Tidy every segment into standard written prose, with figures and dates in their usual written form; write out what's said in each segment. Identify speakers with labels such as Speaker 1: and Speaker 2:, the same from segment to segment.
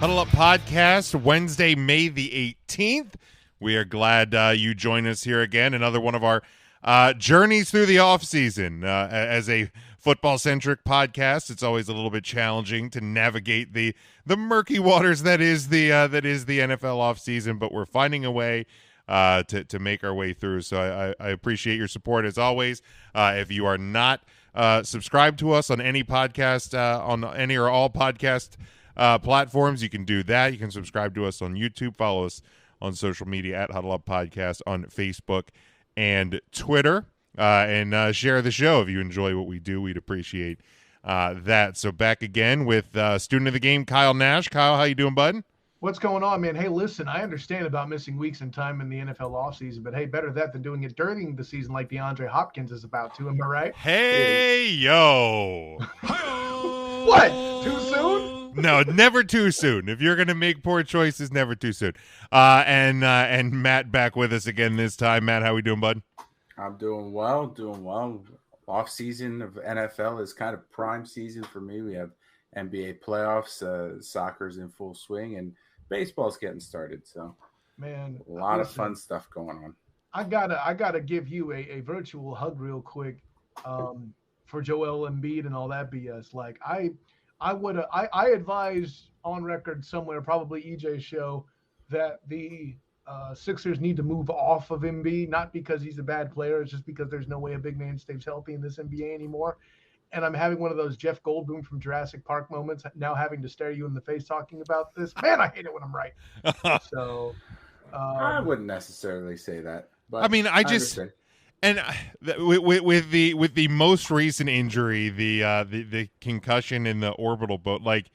Speaker 1: Huddle Up Podcast, Wednesday, May the 18th. We are glad you join us here again. Another one of our journeys through the offseason. As a football-centric podcast, it's always a little bit challenging to navigate the murky waters that is the NFL offseason, but we're finding a way to make our way through. So I appreciate your support as always. If you are not subscribed to us on any podcast, on any or all podcast platforms, you can do that. You can subscribe to us on YouTube, follow us on social media at Huddle Up Podcast on Facebook and Twitter, and share the show if you enjoy what we do. We'd appreciate that. So back again with student of the game, Kyle Nash. Kyle, how you doing, bud?
Speaker 2: What's going on, man? Hey, listen, I understand about missing weeks in time in the NFL offseason, but hey, better that than doing it during the season like DeAndre Hopkins is about to. Am I right?
Speaker 1: Hey, yo.
Speaker 2: What? Too soon?
Speaker 1: No, never too soon. If you're going to make poor choices, never too soon. And Matt back with us again this time. Matt, how we doing, bud?
Speaker 3: I'm doing well. Off season of NFL is kind of prime season for me. We have NBA playoffs, soccer's in full swing, and baseball's getting started. So,
Speaker 2: man,
Speaker 3: a lot of fun stuff going on.
Speaker 2: I gotta give you a virtual hug real quick for Joel Embiid and all that BS. Like I advise on record somewhere, probably EJ's show, that the Sixers need to move off of Embiid, not because he's a bad player, it's just because there's no way a big man stays healthy in this NBA anymore. And I'm having one of those Jeff Goldblum from Jurassic Park moments, now having to stare you in the face talking about this. Man, I hate it when I'm right. So
Speaker 3: I wouldn't necessarily say that. But
Speaker 1: I mean, I just and with the most recent injury, the concussion in the orbital bone, like,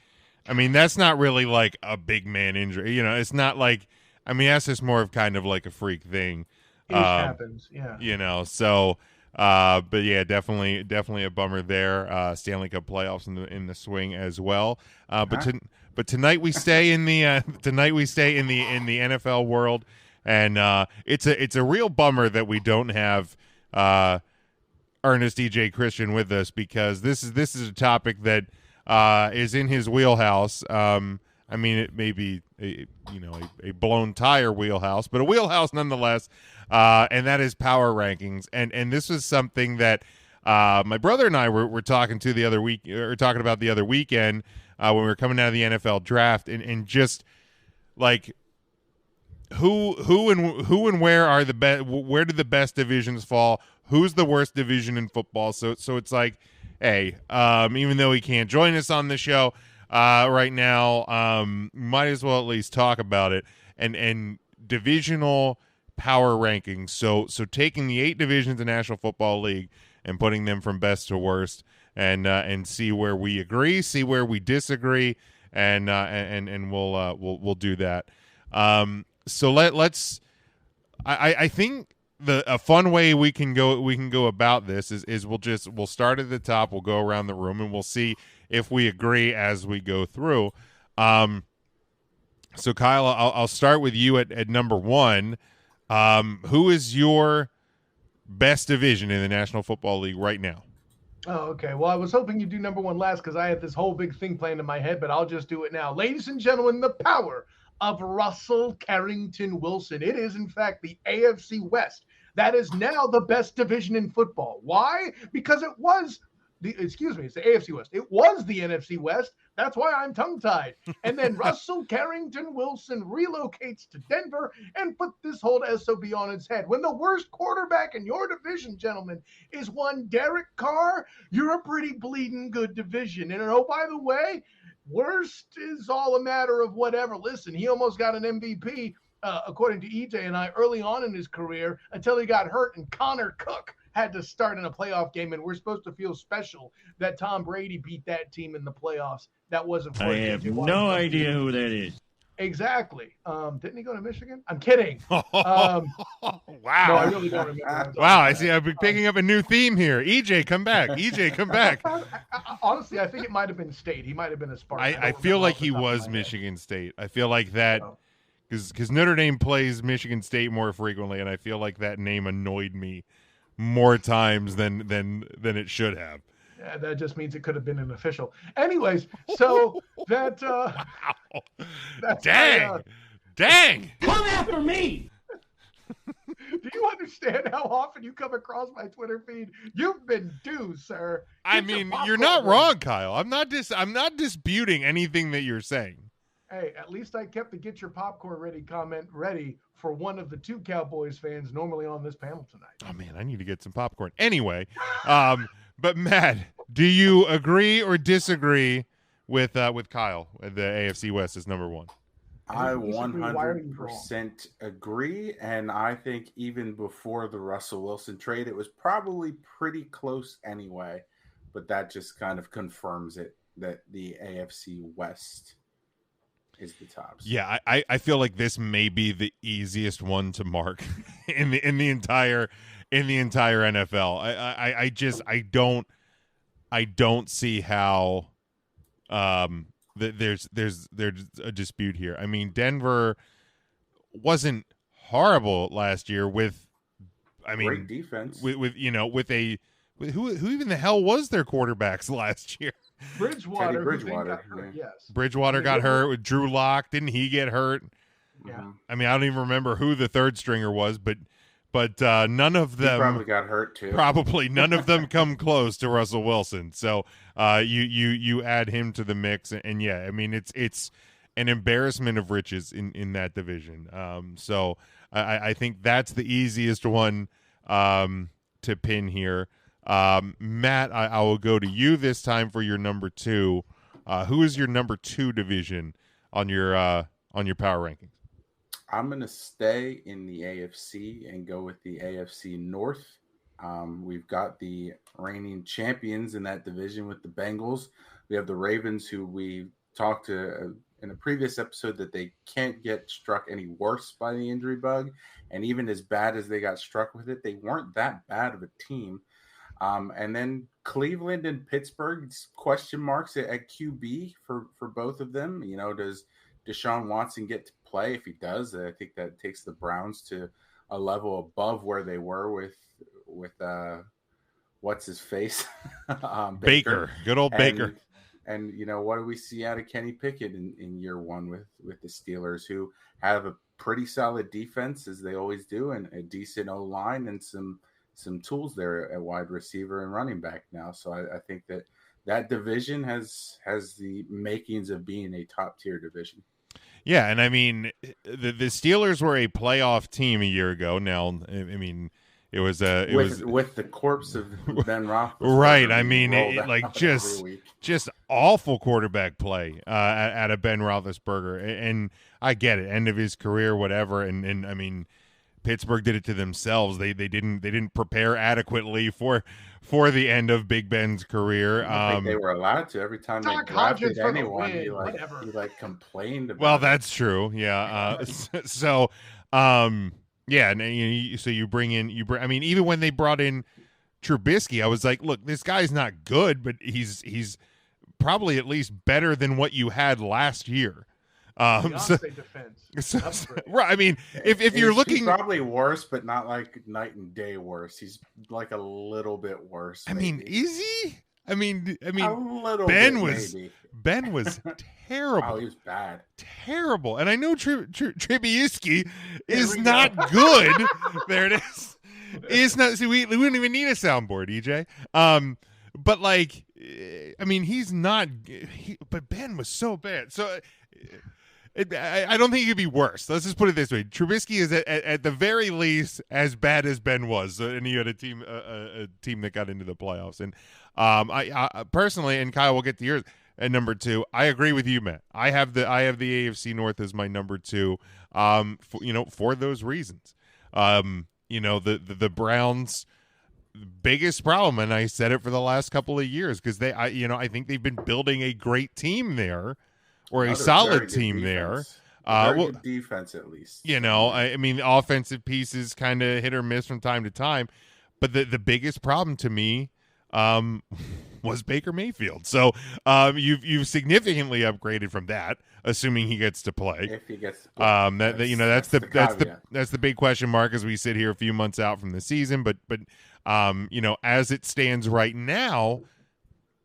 Speaker 1: I mean, that's not really like a big man injury. You know, it's not like, I mean, that's just more of kind of like a freak thing.
Speaker 2: It happens, yeah.
Speaker 1: You know, so. But yeah, definitely a bummer there. Stanley Cup playoffs in the swing as well. But tonight we stay in the NFL world, and it's a real bummer that we don't have Ernest DJ Christian with us, because this is a topic that is in his wheelhouse. I mean, it may be a blown tire wheelhouse, but a wheelhouse nonetheless. And that is power rankings. And this was something that my brother and I were talking about the other weekend when we were coming out of the NFL draft, and just like who and where are the best, where do the best divisions fall? Who's the worst division in football? So it's like, hey, even though he can't join us on the show right now, might as well at least talk about it and divisional power rankings. So taking the 8 divisions of the National Football League and putting them from best to worst, and see where we agree, see where we disagree, and we'll do that. So let's. I think a fun way we can go about this is we'll start at the top, we'll go around the room, and we'll see if we agree as we go through. So Kyle, I'll start with you at number 1. Who is your best division in the National Football League right now?
Speaker 2: Oh, okay. Well, I was hoping you'd do number 1 last, because I had this whole big thing planned in my head, but I'll just do it now. Ladies and gentlemen, the power of Russell Carrington Wilson. It is, in fact, the AFC West. That is now the best division in football. Why? Because it was it's the AFC West. It was the NFC West. That's why I'm tongue-tied. And then Russell Carrington Wilson relocates to Denver and put this whole SOB on its head. When the worst quarterback in your division, gentlemen, is one Derek Carr, you're a pretty bleeding good division. And oh, by the way, worst is all a matter of whatever. Listen, he almost got an MVP, according to EJ and I, early on in his career, until he got hurt, and Connor Cook had to start in a playoff game, and we're supposed to feel special that Tom Brady beat that team in the playoffs. That wasn't for
Speaker 4: I have no idea who that is.
Speaker 2: Exactly. Didn't he go to Michigan? I'm kidding.
Speaker 1: Wow.
Speaker 2: No, I really don't remember.
Speaker 1: Wow, I see. I've been picking up a new theme here. EJ, come back. EJ, come back.
Speaker 2: Honestly, I think it might have been State. He might have been a Spartan.
Speaker 1: I feel like he was Michigan State. I feel like that because Notre Dame plays Michigan State more frequently, and I feel like that name annoyed me more times than it should have.
Speaker 2: That just means it could have been an official. Anyways, so that
Speaker 1: Wow.
Speaker 2: that's
Speaker 1: Dang.
Speaker 4: Come after me!
Speaker 2: do you understand how often you come across my Twitter feed? You've been due, sir.
Speaker 1: I
Speaker 2: Get your
Speaker 1: mean,
Speaker 2: popcorn
Speaker 1: you're not
Speaker 2: ready.
Speaker 1: wrong, Kyle. I'm not disputing anything that you're saying.
Speaker 2: Hey, at least I kept the "Get your popcorn ready" comment ready for one of the two Cowboys fans normally on this panel tonight.
Speaker 1: Oh man, I need to get some popcorn. Anyway, but Matt, do you agree or disagree with Kyle? The AFC West is number one.
Speaker 3: I
Speaker 2: Basically, why are you
Speaker 3: 100% agree, and I think even before the Russell Wilson trade, it was probably pretty close anyway, but that just kind of confirms it that the AFC West is the top.
Speaker 1: Yeah, I feel like this may be the easiest one to mark in the entire NFL. I don't see how there's a dispute here. I mean, Denver wasn't horrible last year with
Speaker 3: Great defense.
Speaker 1: with who even the hell was their quarterbacks last year?
Speaker 2: Bridgewater,
Speaker 3: Teddy Bridgewater,
Speaker 2: who then got hurt, yes.
Speaker 1: Bridgewater got hurt with Drew Lock. Didn't he get hurt?
Speaker 2: Yeah.
Speaker 1: I mean, I don't even remember who the third stringer was, but none of
Speaker 3: He
Speaker 1: them
Speaker 3: probably got hurt too.
Speaker 1: Probably none of them come close to Russell Wilson. So you add him to the mix, and yeah, I mean it's an embarrassment of riches in that division. So I think that's the easiest one to pin here. Matt, I will go to you this time for your number two. Who is your number two division on your power rankings?
Speaker 3: I'm going to stay in the AFC and go with the AFC North. We've got the reigning champions in that division with the Bengals. We have the Ravens, who we talked to in a previous episode that they can't get struck any worse by the injury bug. And even as bad as they got struck with it, they weren't that bad of a team. And then Cleveland and Pittsburgh's question marks at QB for both of them. You know, does Deshaun Watson get to play? If he does, I think that takes the Browns to a level above where they were with what's his face?
Speaker 1: Baker. Good old Baker.
Speaker 3: And you know, what do we see out of Kenny Pickett in year one with the Steelers, who have a pretty solid defense, as they always do, and a decent O-line and some tools there at wide receiver and running back now. So I think that division has the makings of being a top tier division.
Speaker 1: Yeah, and I mean the Steelers were a playoff team a year ago. Now, I mean, it was
Speaker 3: with the corpse of Ben Roethlisberger.
Speaker 1: Right. I mean, just awful quarterback play out of Ben Roethlisberger, and I get it, end of his career, whatever, and I mean, Pittsburgh did it to themselves. They didn't prepare adequately for the end of Big Ben's career.
Speaker 3: I think they were allowed to. Every time they drafted anyone, he complained about.
Speaker 1: Well, that's true. Yeah. So, yeah, and so you bring. I mean, even when they brought in Trubisky, I was like, look, this guy's not good, but he's probably at least better than what you had last year.
Speaker 2: Defense.
Speaker 1: Right. I mean, if you're looking,
Speaker 3: he's probably worse, but not like night and day worse. He's like a little bit worse.
Speaker 1: I mean, is he? I mean,
Speaker 3: a little
Speaker 1: Ben
Speaker 3: bit,
Speaker 1: was
Speaker 3: maybe.
Speaker 1: Ben was terrible.
Speaker 3: Oh, he was bad.
Speaker 1: Terrible. And I know Trubisky is not good. There it is. It's not. See, we wouldn't even need a soundboard, EJ. But like, I mean, he's not. But Ben was so bad. So. I don't think it could be worse. Let's just put it this way: Trubisky is at the very least as bad as Ben was, and he had a team that got into the playoffs. And I personally, and Kyle, we'll get to yours at number two. I agree with you, Matt. I have the AFC North as my number two. For those reasons. The Browns' biggest problem, and I said it for the last couple of years, because I think they've been building a great team there. Or a solid team there.
Speaker 3: Good defense, at least.
Speaker 1: I mean, offensive pieces kind of hit or miss from time to time. But the biggest problem to me was Baker Mayfield. So you've significantly upgraded from that, assuming he gets to play.
Speaker 3: If he gets to play.
Speaker 1: That's the big question mark as we sit here a few months out from the season. But as it stands right now,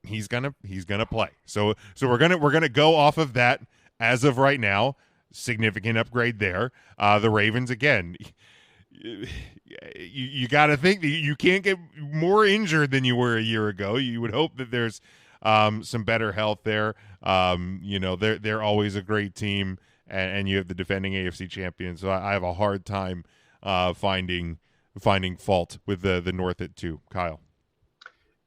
Speaker 1: he's gonna play. So we're gonna go off of that as of right now. Significant upgrade there. The Ravens again. You got to think that you can't get more injured than you were a year ago. You would hope that there's some better health there. They're always a great team, and you have the defending AFC champion. So I have a hard time finding fault with the North at 2. Kyle.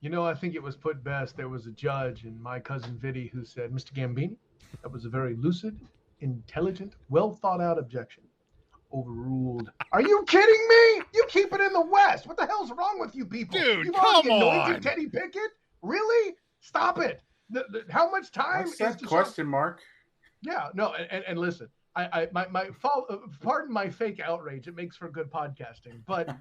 Speaker 2: I think it was put best. There was a judge and my cousin Vinny who said, Mr. Gambini, that was a very lucid, intelligent, well thought out objection. Overruled. Are you kidding me? You keep it in the West. What the hell's wrong with you people?
Speaker 1: Dude,
Speaker 2: You've
Speaker 1: come
Speaker 2: already anointed
Speaker 1: on.
Speaker 2: Teddy Pickett? Really? Stop it. How much time
Speaker 3: What's
Speaker 2: is
Speaker 3: that
Speaker 2: to
Speaker 3: question mark?
Speaker 2: Yeah, no, and listen, my pardon my fake outrage. It makes for good podcasting, but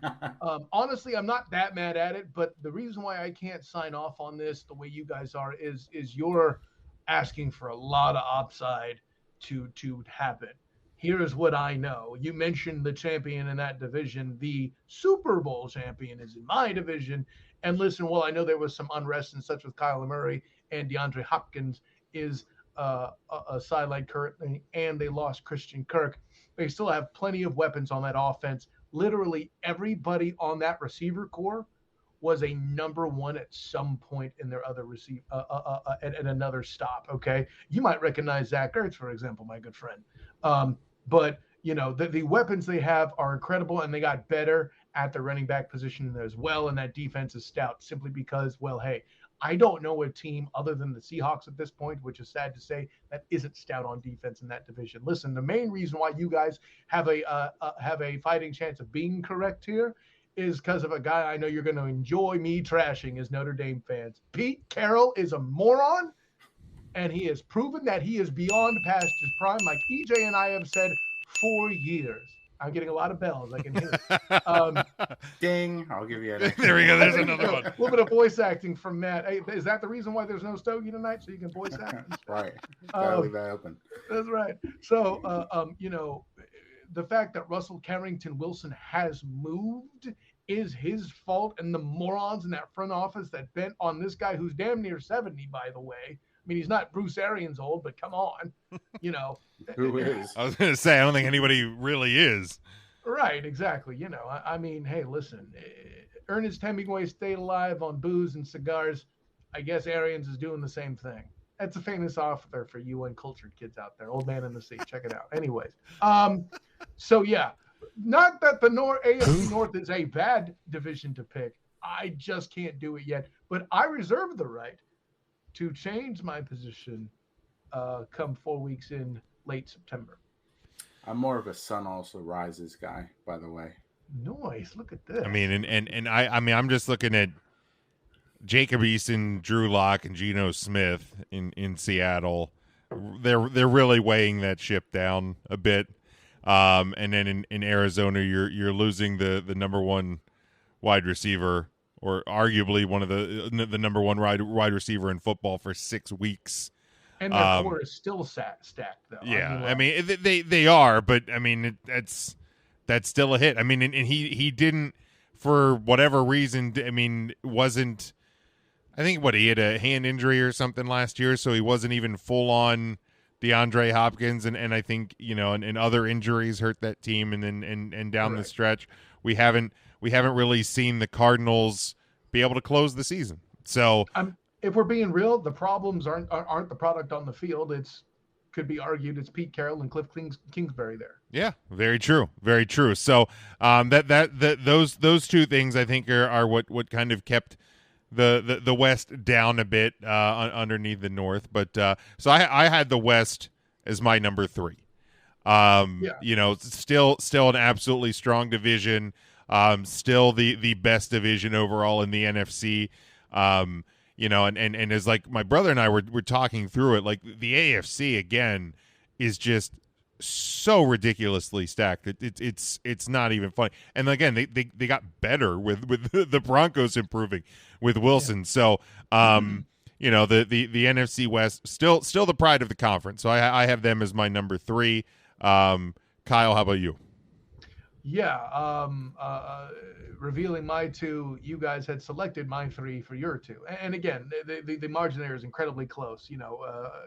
Speaker 2: honestly, I'm not that mad at it. But the reason why I can't sign off on this the way you guys are is you're asking for a lot of upside to happen. Here's what I know. You mentioned the champion in that division. The Super Bowl champion is in my division. And listen, well, I know there was some unrest and such with Kyler Murray, and DeAndre Hopkins is a sideline currently, and they lost Christian Kirk. They still have plenty of weapons on that offense. Literally everybody on that receiver core was a number one at some point in their other at another stop. Okay, you might recognize Zach Ertz, for example, my good friend. But the weapons they have are incredible, and they got better at the running back position as well. And that defense is stout simply because, well, hey, I don't know a team other than the Seahawks at this point, which is sad to say, that isn't stout on defense in that division. Listen, the main reason why you guys have a fighting chance of being correct here is because of a guy I know you're going to enjoy me trashing as Notre Dame fans. Pete Carroll is a moron, and he has proven that he is beyond past his prime, like EJ and I have said for years. I'm getting a lot of bells. I can hear it.
Speaker 3: Ding. I'll give you an
Speaker 1: There we go. There's another one.
Speaker 2: A little bit of voice acting from Matt. Hey, is that the reason why there's no Stogie tonight? So you can voice act?
Speaker 3: Right. Gotta leave that open.
Speaker 2: That's right. So, the fact that Russell Carrington Wilson has moved is his fault, and the morons in that front office that bent on this guy who's damn near 70, by the way. I mean, he's not Bruce Arians old, but come on,
Speaker 3: Who is?
Speaker 1: I was going to say, I don't think anybody really is.
Speaker 2: Right, exactly. I mean, hey, listen, Ernest Hemingway stayed alive on booze and cigars. I guess Arians is doing the same thing. That's a famous author for you uncultured kids out there. Old Man in the Sea. Check it out. Anyways, so yeah, not that the AFC North is a bad division to pick. I just can't do it yet. But I reserve the right to change my position come 4 weeks in late September.
Speaker 3: I'm more of a sun also rises guy, by the way.
Speaker 2: Nice. Look at this.
Speaker 1: I mean, and I'm just looking at Jacob Eason, Drew Lock, and Geno Smith in Seattle. They're really weighing that ship down a bit. And then in Arizona, you're losing the number one wide receiver, or arguably one of the number one wide receiver in football for 6 weeks.
Speaker 2: And their core is still stacked, though.
Speaker 1: Yeah, I mean they are, but I mean that's still a hit. I mean, and he didn't, for whatever reason. I mean, wasn't. I think he had a hand injury or something last year, so he wasn't even full on DeAndre Hopkins, and I think and other injuries hurt that team, and then and down the stretch we haven't really seen the Cardinals be able to close the season. So
Speaker 2: if we're being real, the problems aren't the product on the field. Could be argued it's Pete Carroll and Cliff Kingsbury there.
Speaker 1: Yeah, very true, very true. So those two things I think are what kind of kept the West down a bit underneath the North. But so I had the West as my number 3. Still an absolutely strong division. Still the best division overall in the NFC. And as like my brother and I were talking through it, like the AFC again is just so ridiculously stacked. It's not even funny. And again, they got better with the Broncos improving with Wilson. Yeah. So the NFC West still the pride of the conference. So I have them as my number 3. Kyle, how about you?
Speaker 2: Yeah, revealing my two, you guys had selected my three for your two. And again, the margin there is incredibly close.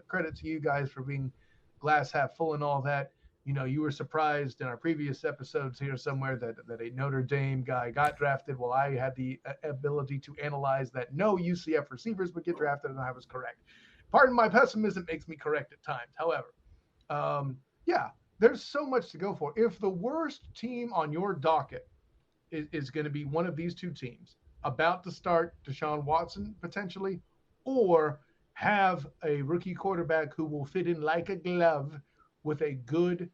Speaker 2: Credit to you guys for being glass half full and all that. You were surprised in our previous episodes here somewhere that a Notre Dame guy got drafted. Well, I had the ability to analyze that no UCF receivers would get drafted, and I was correct. Pardon my pessimism makes me correct at times. However, yeah, there's so much to go for. If the worst team on your docket is going to be one of these two teams about to start Deshaun Watson potentially, or have a rookie quarterback who will fit in like a glove with a good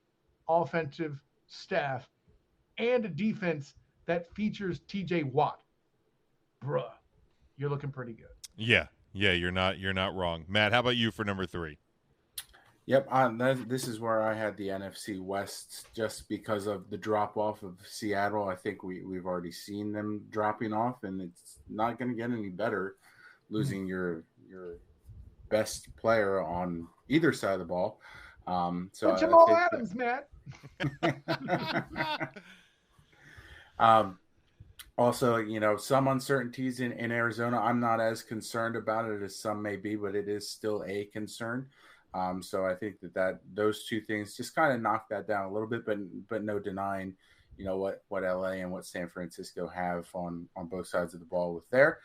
Speaker 2: offensive staff and a defense that features TJ Watt, bruh, you're looking pretty good.
Speaker 1: Yeah, you're not wrong. Matt, how about you for number 3?
Speaker 3: Yep, this is where I had the NFC West just because of the drop off of Seattle. I think we've already seen them dropping off, and it's not going to get any better losing your best player on either side of the ball. So
Speaker 2: Jamal Adams, Matt.
Speaker 3: Also, some uncertainties in Arizona. I'm not as concerned about it as some may be, but it is still a concern. So I think that those two things just kind of knock that down a little bit, but no denying, what LA and what San Francisco have on both sides of the ball with there.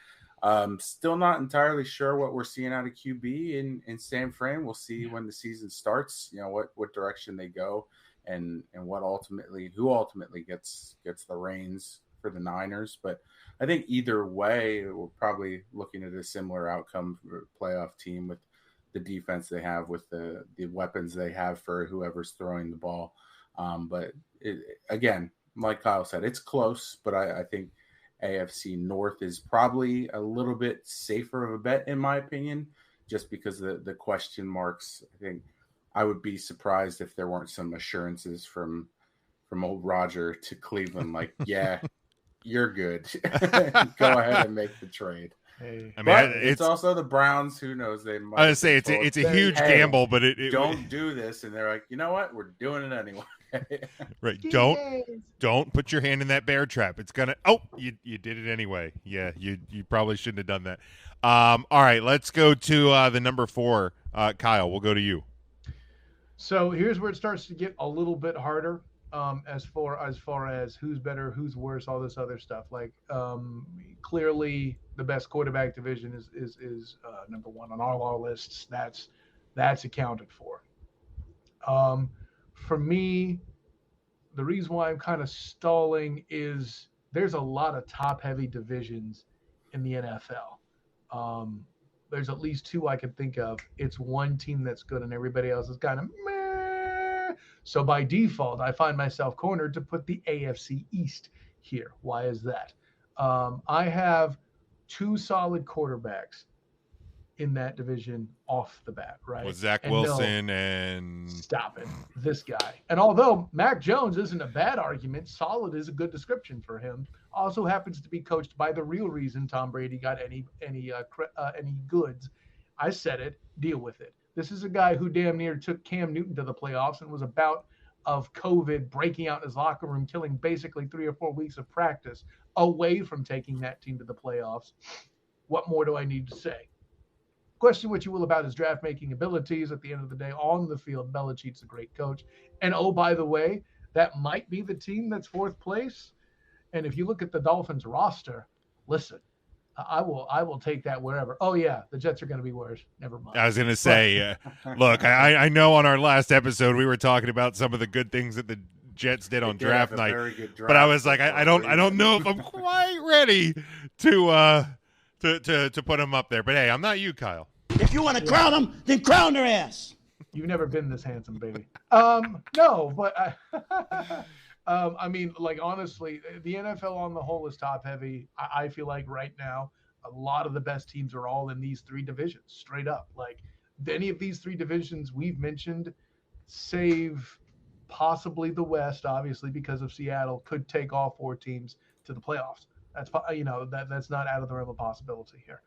Speaker 3: Still not entirely sure what we're seeing out of QB in San Fran. We'll see when the season starts, what direction they go and who ultimately gets the reins for the Niners. But I think either way, we're probably looking at a similar outcome for a playoff team with the defense they have, with the weapons they have for whoever's throwing the ball. But again, like Kyle said, it's close, but I think AFC North is probably a little bit safer of a bet, in my opinion, just because the question marks. I think I would be surprised if there weren't some assurances from old Roger to Cleveland, like, yeah, you're good. Go ahead and make the trade.
Speaker 2: Hey.
Speaker 1: I mean,
Speaker 3: it's also the Browns. Who knows? They might.
Speaker 1: I would say it's a huge gamble, but it
Speaker 3: don't do this, and they're like, you know what? We're doing it anyway.
Speaker 1: Right? Don't put your hand in that bear trap. It's gonna. Oh, you did it anyway. Yeah, you probably shouldn't have done that. All right, let's go to the number 4. Kyle, we'll go to you.
Speaker 2: So here's where it starts to get a little bit harder. As far as who's better, who's worse, all this other stuff. Like clearly the best quarterback division is number 1 on all our lists. That's accounted for. For me, the reason why I'm kind of stalling is there's a lot of top heavy divisions in the NFL. There's at least 2 I can think of. It's one team that's good and everybody else is kind of meh. So by default, I find myself cornered to put the AFC East here. Why is that? I have 2 solid quarterbacks in that division off the bat, right?
Speaker 1: With Zach Wilson and...
Speaker 2: Stop it. This guy. And although Mac Jones isn't a bad argument, solid is a good description for him. Also happens to be coached by the real reason Tom Brady got any goods. I said it. Deal with it. This is a guy who damn near took Cam Newton to the playoffs and was about of COVID breaking out in his locker room, killing basically 3 or 4 weeks of practice away from taking that team to the playoffs. What more do I need to say? Question what you will about his draft-making abilities. At the end of the day, on the field, Belichick's a great coach. And oh, by the way, that might be the team that's 4th place. And if you look at the Dolphins roster, listen, I will take that wherever. Oh, yeah, the Jets are going to be worse. Never mind.
Speaker 1: I was going to say, look, I know on our last episode we were talking about some of the good things that the Jets did on draft night, but I was like, I don't know if I'm quite ready to put them up there. But hey, I'm not you, Kyle.
Speaker 4: If you want to crown them, then crown their ass.
Speaker 2: You've never been this handsome, baby. No, but I mean, like, honestly, the NFL on the whole is top heavy. I feel like right now, a lot of the best teams are all in these 3 divisions, straight up. Like, any of these 3 divisions we've mentioned, save possibly the West, obviously, because of Seattle, could take all 4 teams to the playoffs. That's, that's not out of the realm of possibility here.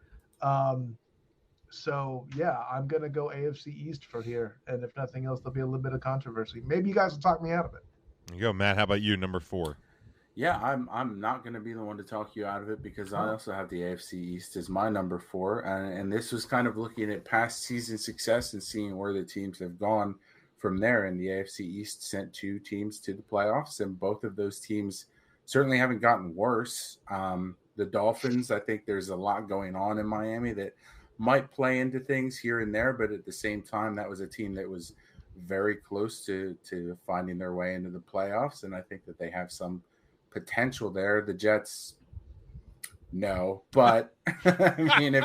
Speaker 2: So, yeah, I'm going to go AFC East for here. And if nothing else, there'll be a little bit of controversy. Maybe you guys will talk me out of it.
Speaker 1: There you go, Matt. How about you, number 4?
Speaker 3: Yeah, I'm not going to be the one to talk you out of it because I also have the AFC East as my number 4, and this was kind of looking at past season success and seeing where the teams have gone from there. And the AFC East sent 2 teams to the playoffs, and both of those teams certainly haven't gotten worse. The Dolphins, I think there's a lot going on in Miami that might play into things here and there, but at the same time, that was a team that was very close to finding their way into the playoffs, and I think that they have some potential there. The Jets, no, but I mean,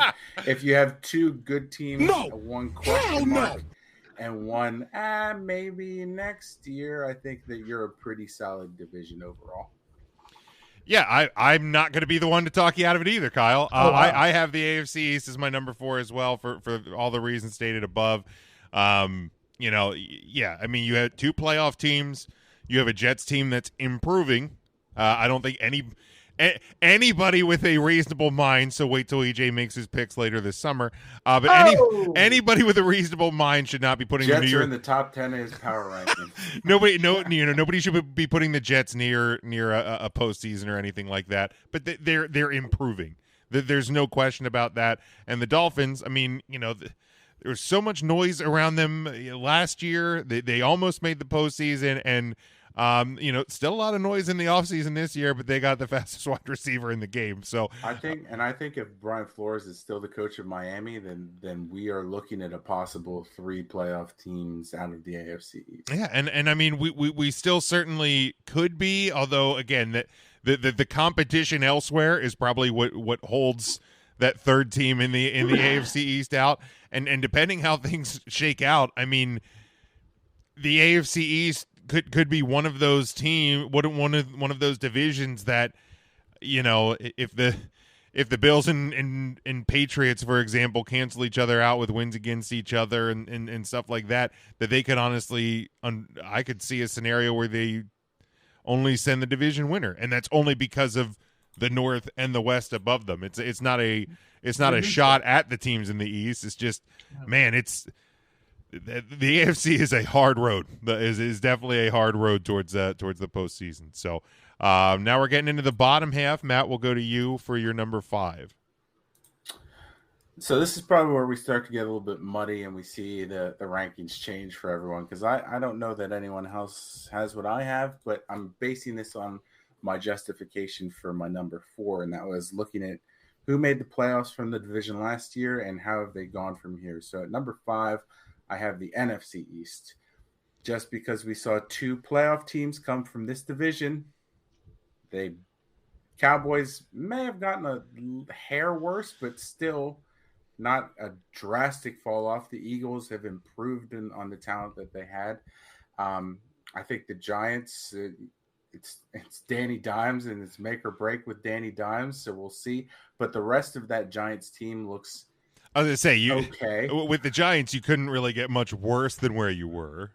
Speaker 3: if you have 2 good teams, one question mark, and one maybe next year, I think that you're a pretty solid division overall.
Speaker 1: Yeah, I'm not going to be the one to talk you out of it either, Kyle.
Speaker 2: Wow.
Speaker 1: I have the AFC East as my number 4 as well for all the reasons stated above. You know, yeah, I mean, you had 2 playoff teams. You have a Jets team that's improving. I don't think anybody with a reasonable mind, so wait till EJ makes his picks later this summer. But anybody with a reasonable mind should not be putting
Speaker 3: Jets
Speaker 1: the New
Speaker 3: are
Speaker 1: York
Speaker 3: in the top 10 of his power ranking.
Speaker 1: Nobody should be putting the Jets near a postseason or anything like that. But they're improving. There's no question about that. And the Dolphins, I mean, you know, there was so much noise around them last year. They almost made the postseason, and you know, still a lot of noise in the offseason this year, but they got the fastest wide receiver in the game. So
Speaker 3: I think if Brian Flores is still the coach of Miami, then we are looking at a possible 3 playoff teams out of the AFC East.
Speaker 1: Yeah, and I mean, we still certainly could be, although again, the competition elsewhere is probably what holds that 3rd team in the AFC East out, and depending how things shake out, I mean, the AFC East could be one of those one of those divisions that, you know, if the Bills and Patriots, for example, cancel each other out with wins against each other and stuff like that, that they could honestly, I could see a scenario where they only send the division winner, and that's only because of the North and the West above them. It's not a shot at the teams in the East. It's just, man, the AFC is a hard road. Is definitely a hard road towards the postseason. So now we're getting into the bottom half. Matt, we'll go to you for your number 5.
Speaker 3: So this is probably where we start to get a little bit muddy, and we see the rankings change for everyone, because I don't know that anyone else has what I have, but I'm basing this on my justification for my number 4, and that was looking at who made the playoffs from the division last year and how have they gone from here. So at number 5, I have the NFC East. Just because we saw 2 playoff teams come from this division, Cowboys may have gotten a hair worse, but still not a drastic fall off. The Eagles have improved on the talent that they had. I think the Giants, it's Danny Dimes, and it's make or break with Danny Dimes, so we'll see. But the rest of that Giants team looks,
Speaker 1: I was going to say,
Speaker 3: okay.
Speaker 1: With the Giants, you couldn't really get much worse than where you were.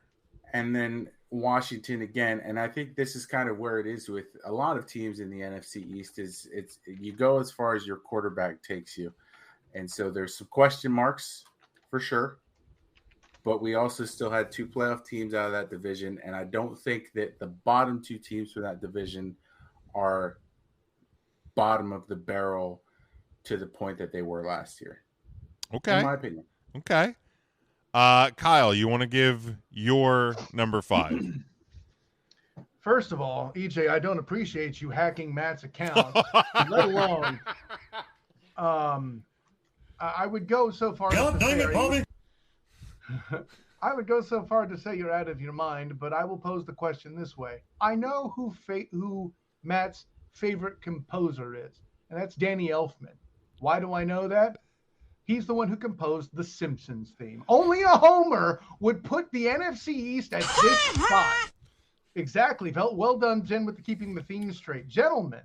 Speaker 3: And then Washington again, and I think this is kind of where it is with a lot of teams in the NFC East, is it's you go as far as your quarterback takes you. And so there's some question marks for sure. But we also still had 2 playoff teams out of that division, and I don't think that the bottom 2 teams for that division are bottom of the barrel to the point that they were last year.
Speaker 1: Okay.
Speaker 3: In my opinion.
Speaker 1: Okay. Kyle, you want to give your number 5?
Speaker 2: First of all, EJ, I don't appreciate you hacking Matt's account, let alone. I would go so far. I would go so far to say you're out of your mind, but I will pose the question this way: I know who Matt's favorite composer is, and that's Danny Elfman. Why do I know that? He's the one who composed the Simpsons theme. Only a homer would put the NFC East at this spot. Exactly. Well done, Jen, with keeping the theme straight. Gentlemen.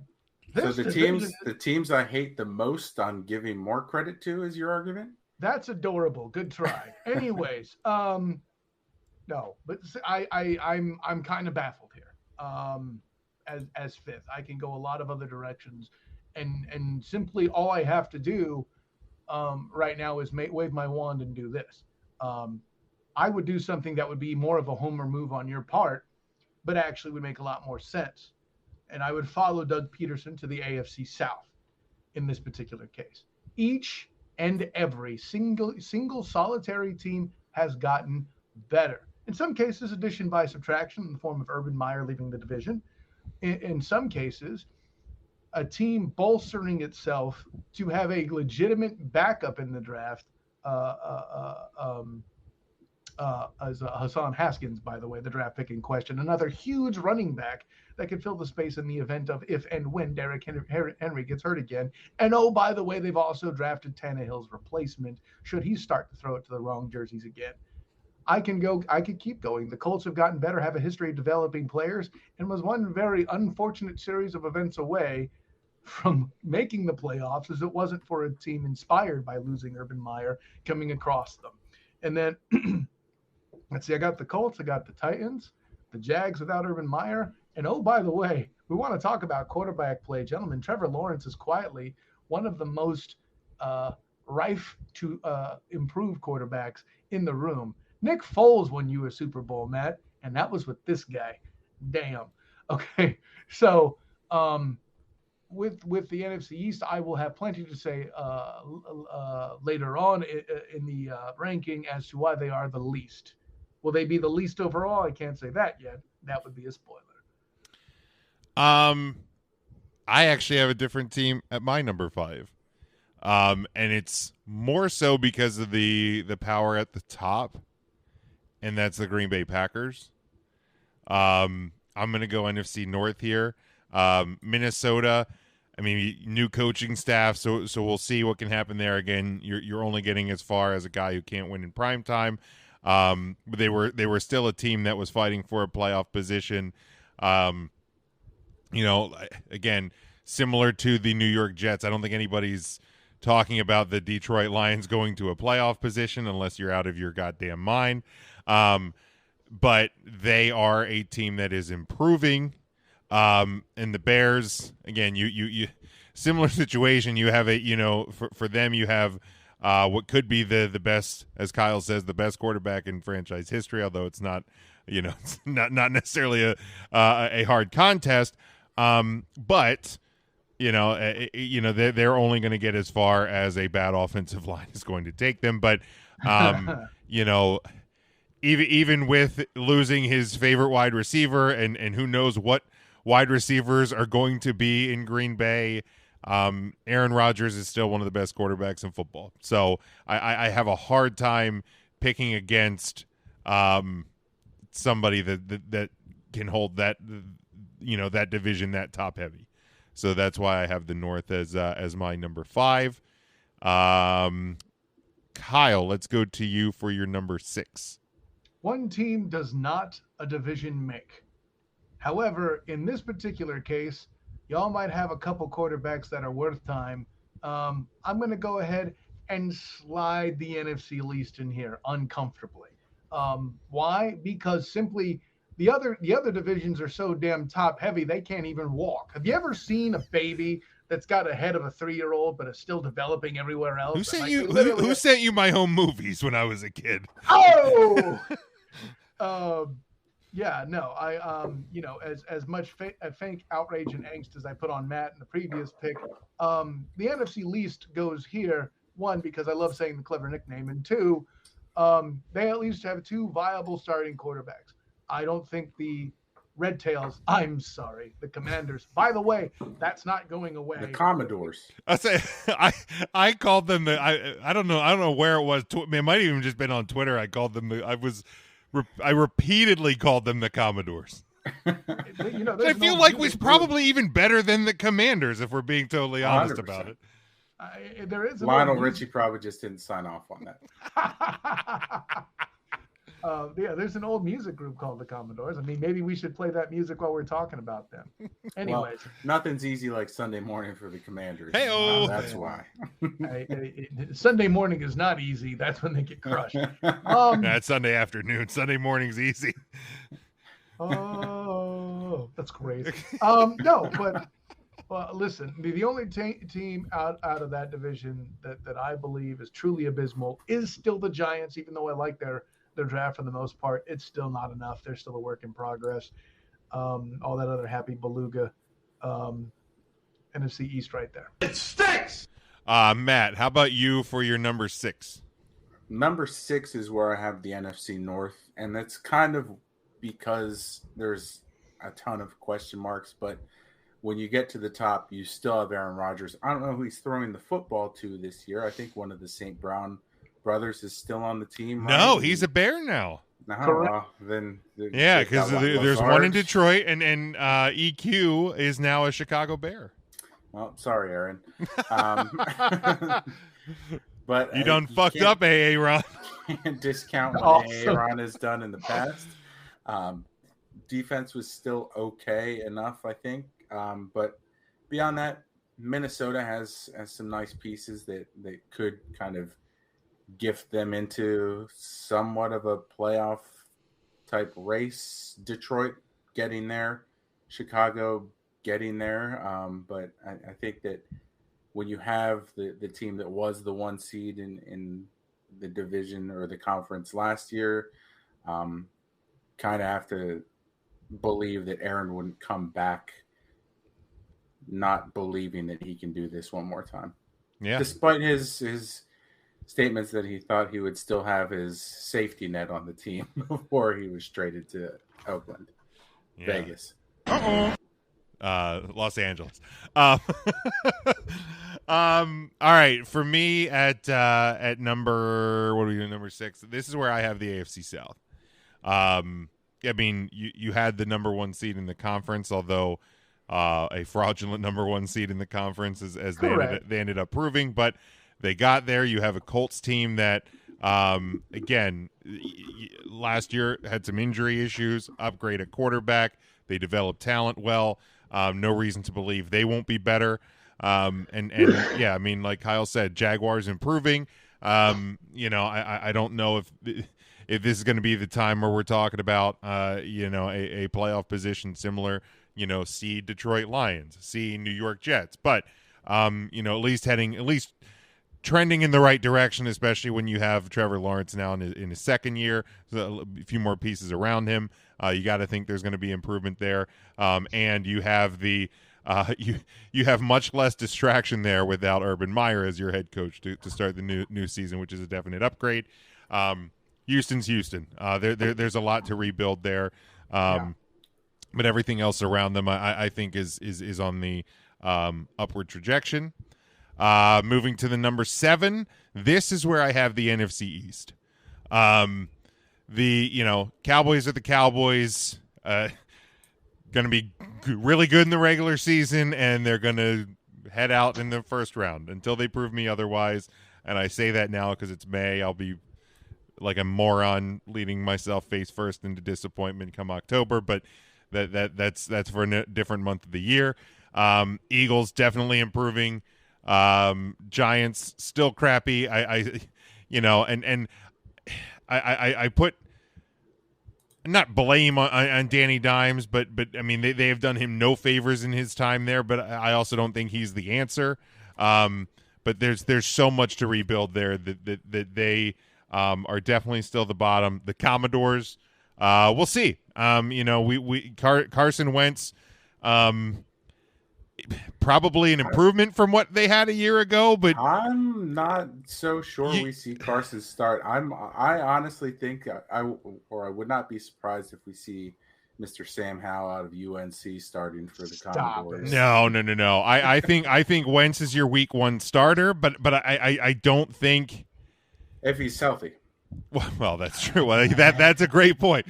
Speaker 3: So the teams I hate the most I'm giving more credit to is your argument?
Speaker 2: That's adorable. Good try. Anyways, no, but I'm kind of baffled here. As 5th, I can go a lot of other directions, and simply all I have to do right now is wave my wand and do this. I would do something that would be more of a homer move on your part, but actually would make a lot more sense. and I would follow Doug Peterson to the AFC South in this particular case. Each and every single solitary team has gotten better. In some cases, addition by subtraction in the form of Urban Meyer leaving the division. In some cases, a team bolstering itself to have a legitimate backup in the draft. As Hassan Haskins, by the way, the draft pick in question, another huge running back that could fill the space in the event of if and when Derrick Henry gets hurt again. And oh, by the way, they've also drafted Tannehill's replacement should he start to throw it to the wrong jerseys again. I could keep going. The Colts have gotten better, have a history of developing players, and was one very unfortunate series of events away from making the playoffs as it wasn't for a team inspired by losing Urban Meyer coming across them. And then let's see, I got the Colts, I got the Titans, the Jags without Urban Meyer. And oh, by the way, we want to talk about quarterback play. Gentlemen, Trevor Lawrence is quietly one of the most rife to improve quarterbacks in the room. Nick Foles won you a Super Bowl, Matt, and that was with this guy. Damn. Okay, so with the NFC East, I will have plenty to say later on in the ranking as to why they are the least. Will they be the least overall? I can't say that yet. That would be a spoiler.
Speaker 1: I actually have a different team at my number 5. And it's more so because of the power at the top, and that's the Green Bay Packers. I'm going to go NFC North here. Minnesota, I mean, new coaching staff, so we'll see what can happen there. Again, you're only getting as far as a guy who can't win in prime time. But they were still a team that was fighting for a playoff position. Again, similar to the New York Jets, I don't think anybody's talking about the Detroit Lions going to a playoff position unless you're out of your goddamn mind. But they are a team that is improving. And the Bears, again, you similar situation. You have for them, you have what could be the best, as Kyle says, the best quarterback in franchise history, although it's not, it's not necessarily a hard contest. But they're only going to get as far as a bad offensive line is going to take them. But, even with losing his favorite wide receiver and who knows what wide receivers are going to be in Green Bay, Aaron Rodgers is still one of the best quarterbacks in football. So I have a hard time picking against somebody that can hold that, that division that top heavy. So that's why I have the North as my number 5. Kyle, let's go to you for your number 6.
Speaker 2: One team does not a division make. However, in this particular case, y'all might have a couple quarterbacks that are worth time. I'm going to go ahead and slide the NFC least in here uncomfortably. Why? Because simply the other divisions are so damn top heavy they can't even walk. Have you ever seen a baby that's got a head of a 3-year-old but is still developing everywhere else?
Speaker 1: Who sent you? Who sent you my home movies when I was a kid?
Speaker 2: Oh. Yeah, no, I, as much fake outrage and angst as I put on Matt in the previous pick, the NFC least goes here, one, because I love saying the clever nickname, and two, they at least have 2 viable starting quarterbacks. I don't think the Red Tails, the Commanders, by the way, that's not going away.
Speaker 3: The Commodores.
Speaker 1: I called them I don't know where it was. It might have even just been on Twitter. I called them I repeatedly called them the Commodores. I feel like we're probably even better than the Commanders, if we're being totally honest 100%. About it.
Speaker 2: There is
Speaker 3: Lionel Richie probably just didn't sign off on that.
Speaker 2: There's an old music group called the Commodores. I mean, maybe we should play that music while we're talking about them. Anyways,
Speaker 3: nothing's easy like Sunday morning for the Commanders.
Speaker 1: Hey-o.
Speaker 3: That's why.
Speaker 2: Sunday morning is not easy. That's when they get crushed.
Speaker 1: That's Sunday afternoon. Sunday morning's easy.
Speaker 2: Oh, that's crazy. No, but listen, the only team out of that division that I believe is truly abysmal is still the Giants, even though I like their draft for the most part. It's still not enough. They're still a work in progress. All that other happy beluga NFC East right there.
Speaker 5: It stinks.
Speaker 1: Matt, how about you for your number 6?
Speaker 3: Number 6 is where I have the NFC North, and that's kind of because there's a ton of question marks, but when you get to the top, you still have Aaron Rodgers. I don't know who he's throwing the football to this year. I think one of the St. Brown brothers is still on the team.
Speaker 1: No,
Speaker 3: right?
Speaker 1: he's a Bear now.
Speaker 3: No,
Speaker 2: Correct.
Speaker 3: well, then
Speaker 1: Yeah, because there's one in
Speaker 3: Lazard.
Speaker 1: Detroit, and EQ is now a Chicago Bear.
Speaker 3: Well, sorry, Aaron. But
Speaker 1: You done fucked up, AA Ron.
Speaker 3: Can't discount what
Speaker 2: Awesome.
Speaker 3: Aaron has done in the past. Defense was still okay enough, I think. But beyond that, Minnesota has some nice pieces that could kind of gift them into somewhat of a playoff type race. Detroit getting there, Chicago getting there. But I think that when you have the team that was the 1 seed in the division or the conference last year, kind of have to believe that Aaron wouldn't come back not believing that he can do this one more time.
Speaker 1: Yeah.
Speaker 3: Despite his statements that he thought he would still have his safety net on the team before he was traded to Oakland,
Speaker 1: Yeah.
Speaker 3: Vegas.
Speaker 1: Los Angeles. All right, for me at number, what are we doing, number 6? This is where I have the AFC South. I mean, you had the number 1 seed in the conference, although a fraudulent number 1 seed in the conference as they ended up proving, but they got there. You have a Colts team that, again, last year had some injury issues, upgrade at quarterback. They developed talent well. No reason to believe they won't be better. And yeah, I mean, like Kyle said, Jaguars improving. I don't know if this is going to be the time where we're talking about, a playoff position similar, see Detroit Lions, see New York Jets, but, at least trending in the right direction, especially when you have Trevor Lawrence now in his second year, so a few more pieces around him. You got to think there's going to be improvement there. And you have you have much less distraction there without Urban Meyer as your head coach to start the new season, which is a definite upgrade. Houston's Houston. There's a lot to rebuild there. But everything else around them, I think is on the upward trajectory. Moving to the number 7, this is where I have the NFC East. The Cowboys are the Cowboys. Going to be really good in the regular season, and they're going to head out in the first round until they prove me otherwise. And I say that now because it's May. I'll be like a moron leading myself face first into disappointment come October, but that's for a different month of the year. Eagles definitely improving. Giants still crappy. I put not blame on Danny Dimes, but I mean they have done him no favors in his time there. But I also don't think he's the answer. But there's so much to rebuild there that they are definitely still the bottom. The Commodores, we'll see. Carson Wentz. Probably an improvement from what they had a year ago, but
Speaker 3: I'm not so sure we see Carson start. I honestly think I would not be surprised if we see Mr. Sam Howell out of UNC starting for the Commodores.
Speaker 1: No. I think Wentz is your week 1 starter, but I don't think
Speaker 3: if he's healthy.
Speaker 1: Well, that's true. Well, that's a great point.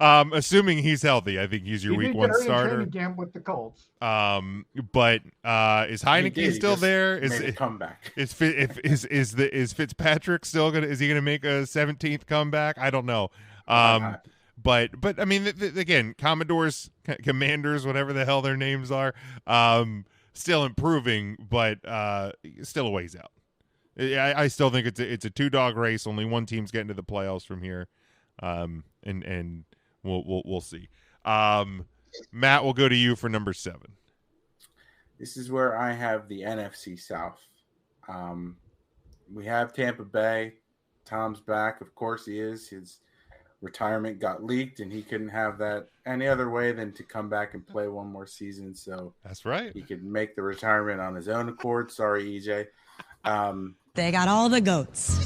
Speaker 1: Assuming he's healthy, I think he's your week 1 starter.
Speaker 2: Camp with the Colts.
Speaker 1: But is Heineke still there? Is
Speaker 3: a comeback?
Speaker 1: Is Fitzpatrick still gonna? Is he gonna make a 17th comeback? I don't know. But I mean, again, Commodores, Commanders, whatever the hell their names are, still improving, but still a ways out. I still think it's a 2-dog race. Only one team's getting to the playoffs from here, and we'll see. Matt, we'll go to you for number 7.
Speaker 3: This is where I have the NFC South. We have Tampa Bay. Tom's back, of course he is. His retirement got leaked, and he couldn't have that any other way than to come back and play one more season. So
Speaker 1: That's right.
Speaker 3: he could make the retirement on his own accord. Sorry, EJ.
Speaker 5: They got all the goats.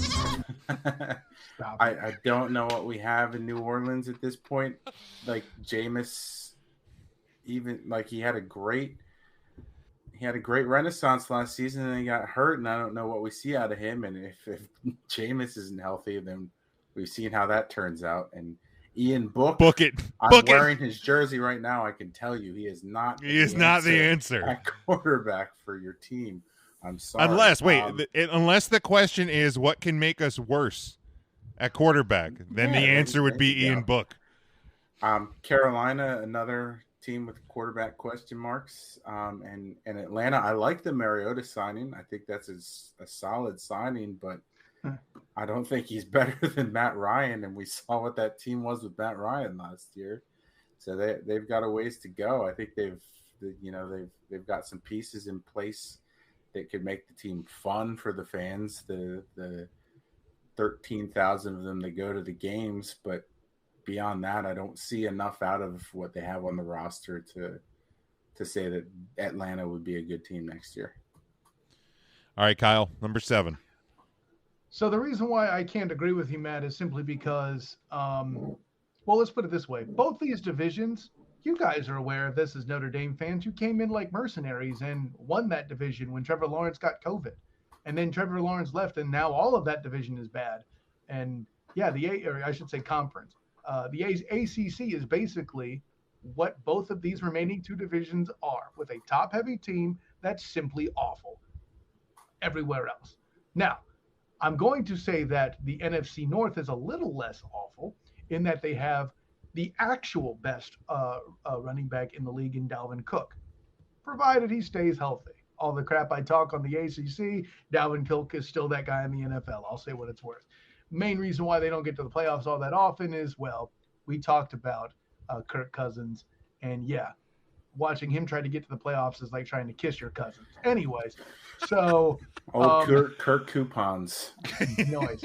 Speaker 3: I don't know what we have in New Orleans at this point. Like Jameis, even like he had a great renaissance last season, and he got hurt, and I don't know what we see out of him. And if Jameis isn't healthy, then we've seen how that turns out. And Ian Book
Speaker 1: it.
Speaker 3: I'm wearing his jersey right now. I can tell you he is not.
Speaker 1: He is not the answer
Speaker 3: at quarterback for your team. I'm sorry.
Speaker 1: Unless the question is what can make us worse at quarterback, then the answer would be Ian Book.
Speaker 3: Carolina, another team with quarterback question marks. And Atlanta, I like the Mariota signing. I think that's a solid signing, but I don't think he's better than Matt Ryan. And we saw what that team was with Matt Ryan last year. So they've got a ways to go. I think they've got some pieces in place that could make the team fun for the fans, the 13,000 of them that go to the games. But beyond that, I don't see enough out of what they have on the roster to say that Atlanta would be a good team next year.
Speaker 1: All right, Kyle, number 7.
Speaker 2: So the reason why I can't agree with you, Matt, is simply because, well, let's put it this way. Both these divisions, you guys are aware of this as Notre Dame fans. You came in like mercenaries and won that division when Trevor Lawrence got COVID. And then Trevor Lawrence left, and now all of that division is bad. And, yeah, conference. The ACC is basically what both of these remaining 2 divisions are, with a top-heavy team that's simply awful everywhere else. Now, I'm going to say that the NFC North is a little less awful in that they have the actual best running back in the league in Dalvin Cook, provided he stays healthy. All the crap I talk on the ACC, Dalvin Cook is still that guy in the NFL. I'll say what it's worth. Main reason why they don't get to the playoffs all that often is, well, we talked about Kirk Cousins, and yeah, watching him try to get to the playoffs is like trying to kiss your cousins. Anyways, so
Speaker 3: Kirk coupons.
Speaker 2: Noise.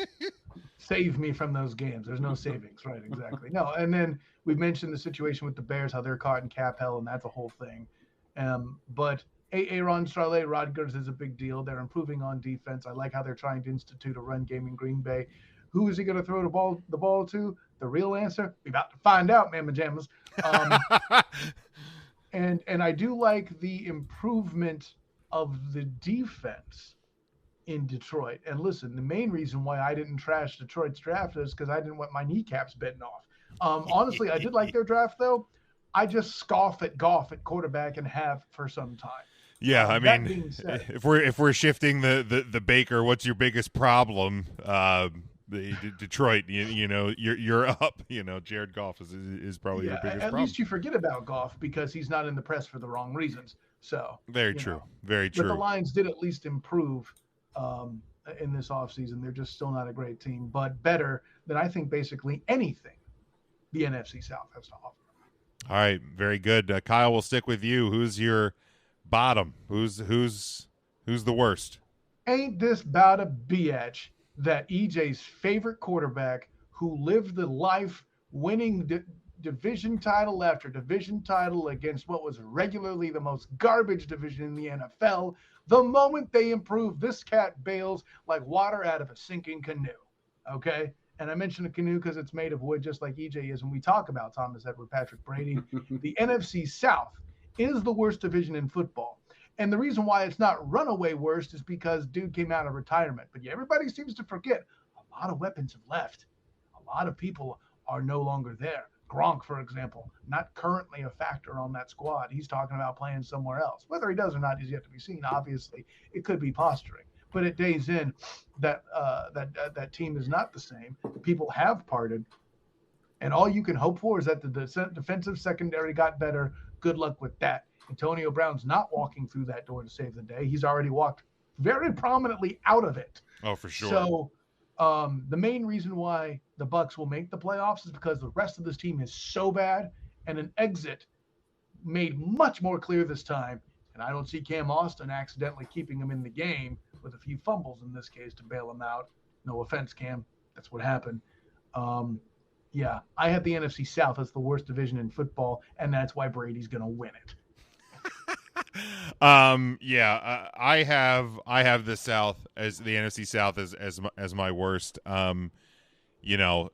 Speaker 2: Save me from those games. There's no savings, right? Exactly. No, and then we've mentioned the situation with the Bears, how they're caught in cap hell, and that's a whole thing. But Aaron Rodgers is a big deal. They're improving on defense. I like how they're trying to institute a run game in Green Bay. Who is he going to throw the ball to? The real answer? We're about to find out, Mamma Jammas. And I do like the improvement of the defense in Detroit. And listen, the main reason why I didn't trash Detroit's draft is because I didn't want my kneecaps bitten off. Honestly, I did like their draft, though. I just scoff at Goff at quarterback and have for some time.
Speaker 1: Yeah, I mean, if we're shifting the Baker, what's your biggest problem? Detroit, you're up. Jared Goff is probably your biggest problem.
Speaker 2: At least you forget about Goff because he's not in the press for the wrong reasons. So
Speaker 1: very true. Very true.
Speaker 2: But the Lions did at least improve in this offseason. They're just still not a great team, but better than I think basically anything the NFC South has to offer.
Speaker 1: All right, very good. Kyle, we'll stick with you. Who's your bottom? Who's the worst?
Speaker 2: Ain't this about a biatch that EJ's favorite quarterback, who lived the life winning division title after division title against what was regularly the most garbage division in the NFL, the moment they improve, this cat bails like water out of a sinking canoe. Okay? And I mentioned a canoe because it's made of wood, just like EJ is when we talk about Thomas Edward Patrick Brady. The NFC South is the worst division in football. And the reason why it's not runaway worst is because dude came out of retirement. But yeah, everybody seems to forget a lot of weapons have left. A lot of people are no longer there. Gronk, for example, not currently a factor on that squad. He's talking about playing somewhere else. Whether he does or not is yet to be seen. Obviously, it could be posturing. But at days in, that team is not the same. People have parted. And all you can hope for is that the defensive secondary got better. Good luck with that. Antonio Brown's not walking through that door to save the day. He's already walked very prominently out of it.
Speaker 1: Oh, for sure.
Speaker 2: So the main reason why the Bucs will make the playoffs is because the rest of this team is so bad, and an exit made much more clear this time. And I don't see Cam Austin accidentally keeping him in the game with a few fumbles in this case to bail him out. No offense, Cam. That's what happened. Yeah, I have the NFC South as the worst division in football, and that's why Brady's going to win it.
Speaker 1: I have the South as the NFC South as my worst. You know,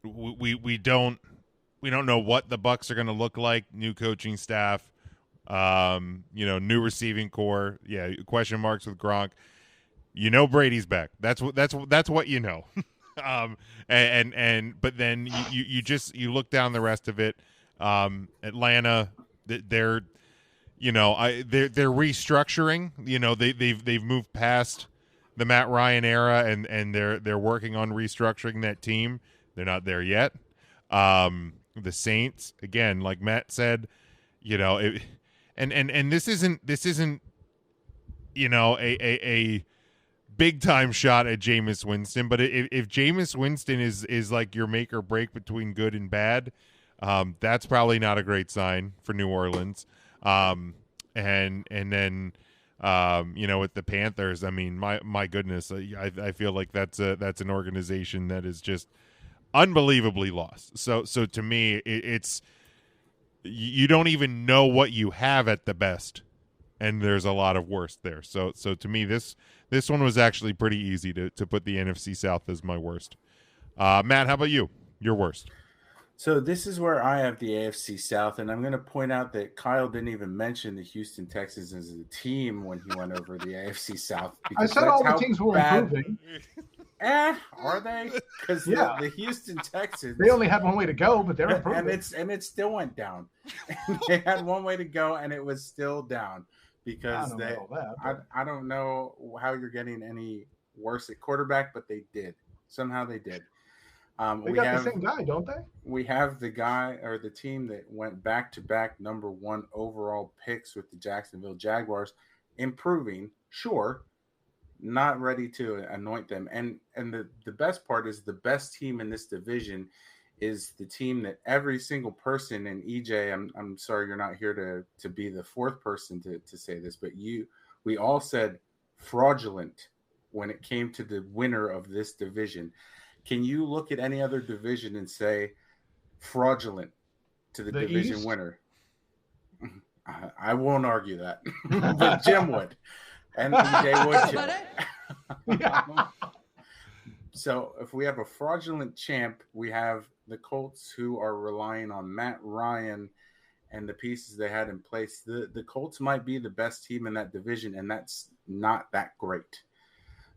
Speaker 1: we don't know what the Bucs are going to look like. New coaching staff, new receiving core. Yeah, question marks with Gronk. Brady's back. That's what you know. But then you look down the rest of it. Atlanta, they're restructuring. They've moved past the Matt Ryan era, and they're working on restructuring that team. They're not there yet. The Saints, again, like Matt said, and this isn't a big time shot at Jameis Winston, but if Jameis Winston is like your make or break between good and bad, that's probably not a great sign for New Orleans. And then with the Panthers, I mean, my goodness, I feel like that's an organization that is just unbelievably lost. So to me, it's you don't even know what you have at the best, and there's a lot of worst there. So to me, this one was actually pretty easy to put the NFC South as my worst. Matt, how about you? Your worst?
Speaker 3: So this is where I have the AFC South, and I'm going to point out that Kyle didn't even mention the Houston Texans as a team when he went over the AFC South.
Speaker 2: I said all the teams were improving.
Speaker 3: Are they? Because the Houston Texans,
Speaker 2: they only had one way to go, but they're improving.
Speaker 3: And it still went down. They had one way to go, and it was still down because I don't know how you're getting any worse at quarterback, but they did. Somehow they did.
Speaker 2: We got the same guy, don't they?
Speaker 3: We have the guy or the team that went back-to-back number 1 overall picks with the Jacksonville Jaguars, improving, sure, not ready to anoint them. And the best part is the best team in this division is the team that every single person, and EJ, I'm sorry you're not here to be the fourth person to say this, but we all said fraudulent when it came to the winner of this division. Can you look at any other division and say fraudulent to the division East? Winner? I won't argue that, but Jim would, and EJ would too. So if we have a fraudulent champ, we have the Colts who are relying on Matt Ryan and the pieces they had in place. The Colts might be the best team in that division, and that's not that great.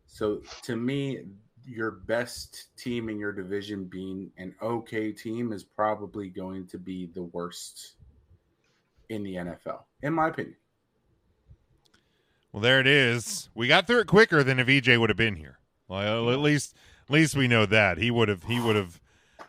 Speaker 3: So to me, your best team in your division being an okay team is probably going to be the worst in the NFL, in my opinion.
Speaker 1: Well, there it is. We got through it quicker than if EJ would have been here. Well, at least we know that he would have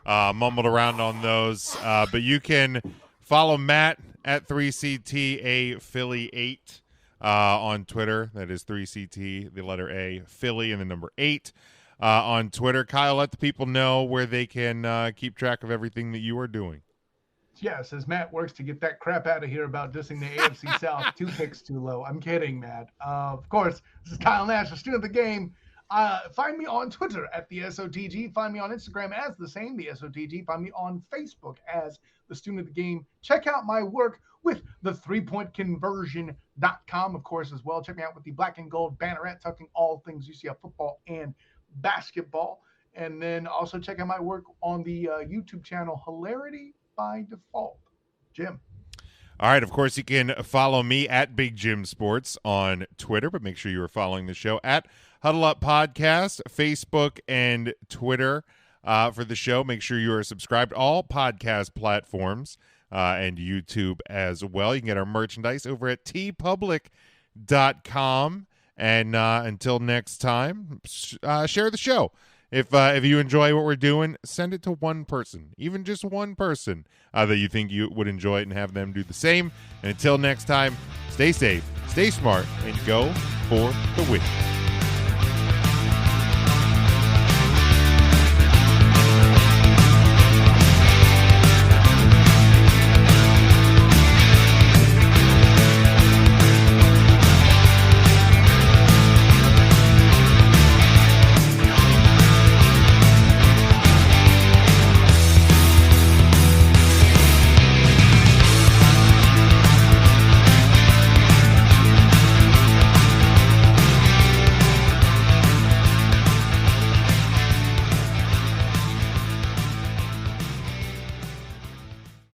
Speaker 1: mumbled around on those. But you can follow Matt at 3CTA Philly 8 on Twitter. That is 3CT, the letter A, Philly, and the number 8. On Twitter. Kyle, let the people know where they can keep track of everything that you are doing.
Speaker 2: Yes, as Matt works to get that crap out of here about dissing the AFC South 2 picks too low. I'm kidding, Matt. Of course, this is Kyle Nash, the student of the game. Find me on Twitter at the SOTG. Find me on Instagram as the same, the SOTG. Find me on Facebook as the student of the game. Check out my work with the 3pointconversion.com, of course, as well. Check me out with the Black and Gold Banneret, talking all things UCF football and basketball. And then also check out my work on the YouTube channel Hilarity by Default. Jim.
Speaker 1: All right, of course, you can follow me at Big Jim Sports on Twitter, but make sure you are following the show at Huddle Up Podcast, Facebook, and Twitter for the show. Make sure you are subscribed to all podcast platforms and YouTube as well. You can get our merchandise over at tpublic.com. And until next time, share the show. If you enjoy what we're doing, send it to one person, even just one person that you think you would enjoy it, and have them do the same. And until next time, stay safe, stay smart, and go for the win.